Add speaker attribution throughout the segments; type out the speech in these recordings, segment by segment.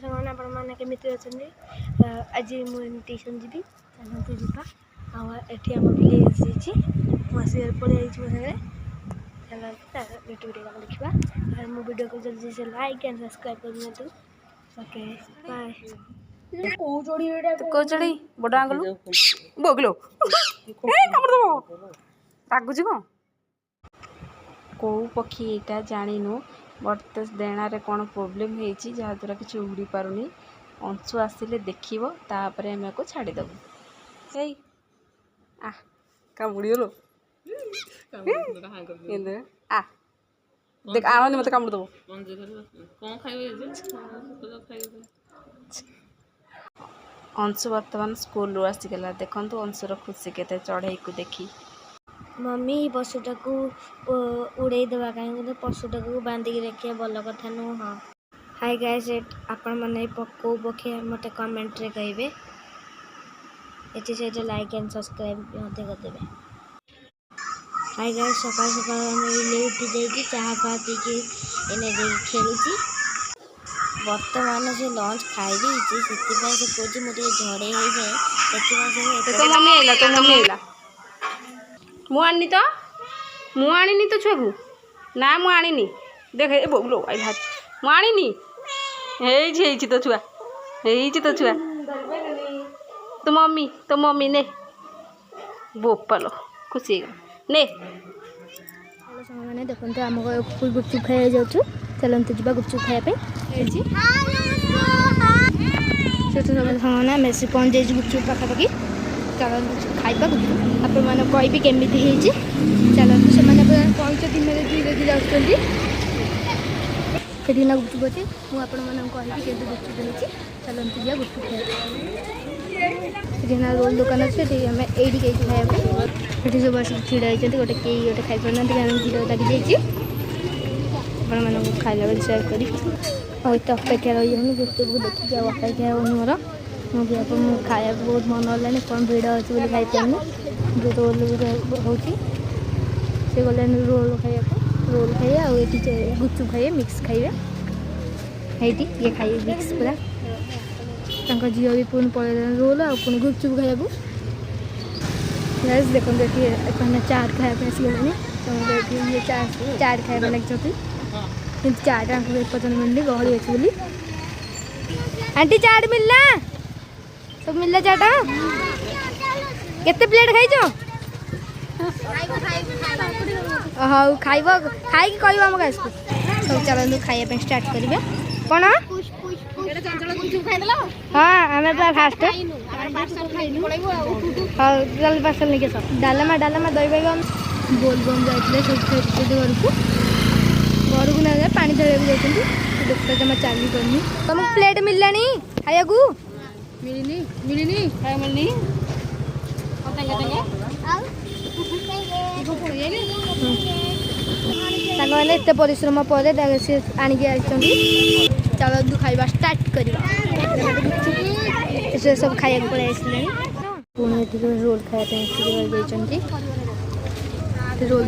Speaker 1: सामान आपण मैंने केमी आज मुझे ट्यूशन जी चलते जावा आठी आम विलेज मसीह पड़े मो सागे चलते वीडियो देखा मो वीडियो को जल्दी से लाइक एंड सब्सक्राइब कर ओके बाय को चढ़ी बड़ आंगल बोगलो रागुच कौन कौ पक्षी यहाँ जाणीनु बट तो देणारे कौन प्रोब्लेम होती जहाद्वारा किसी उड़ी पारुनी अंशु आसिले देखिबो तापर आम को छाड़ीदेबू हे आ कामुड़ीगलो आ देख आनी मत कामुड़ दबो अंशु बर्तमान स्कूल रू आसीगला देखु अंशुर खुशी के चढ़ई को देखी मम्मी पशुटा को उड़े देवा कहीं पशुटा को बांधिकी रखिए भल कथा नुह हाँ हाय गाइस आपण मैंने कौ पक्षी मत कमेंट रे कहे ये लाइक एंड सब्सक्राइब करदे हाय गाइस सकाल सकाल उठी जाइए चाहा फा पी खेलुची बर्तमान से लंच खाई से कौच मुझे झड़े हो जाए मुझे तो मुझे तो छुआ को ना मुझे देख ए बोलो आई भात मुझे तो छुआ तो छुआ तो मम्मी ने बोपालो खुशी ने मैंने देखते आम गुपचुप खाई जाऊँ चलते जा गुपचुप खायापी मैंने से पहुँच जाइए गुपचुप पाखापाखि चलते खाइबा आपण मैंने कहि केमी चलते से पहुँच दिन में देखी जाऊँगी ना गुपचुप अच्छे मुझे कहि के गुपचुप मिली चलते जा गुपचुप खाया रोल दुकान अच्छे आम ये खायापी सब आस ढड़ा होती गोटे कई गोटे खाई पाना भिड़ लगी जाइए खाइला बेल सेयार करी और ये अपेक्षा रही जाऊँ गुपचुप को देखिए अपेक्षा हो मोर मुझे खाया बहुत मन है कौन भिड़ अच्छे बोली खाई पानी जो रोल हो गले रोल खाया रोल खाइए और ये गुपचुप खाइए मिक्स खाइए ये खाइए मिक्स पूरा झील भी पुणी पड़े रोल आ पुणी गुपचुप खाया देखो चाट खाया आसगले ये चाट खाया लगी चाट पर्यटन मिलनी गहली अच्छी बोली आंटी चाट मिलना सब मिलला चाट केते प्लेट खाइछ हाँ खाइब खाई कह आम गैस को सब चलते खाया स्टार्ट करेंगे कौन हाँ आम फास्ट हाँ चल पार्सल नहीं सब डालमा दही बैगन बोलबम जाते घर को ना जाए पानी चढ़ाई जाती दुखता जमा चली पानी तुमको प्लेट मिलला खाया को मिलनी खाया मिलनी मैंने एत परिश्रम पर सी आणिकी चलतु खाइबा स्टार्ट करवा सब खाया पड़े आसले पुणी रोल खाया रोल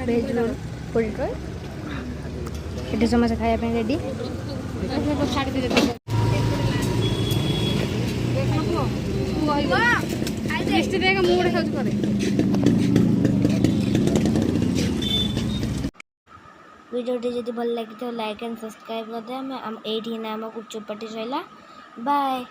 Speaker 1: भेज रोल 40 ये समोसा खाया रेडी वीडियो जब भल लगी तो लाइक एंड सब्सक्राइब कर दे। ये गुपचुप पार्टी सैला बाय।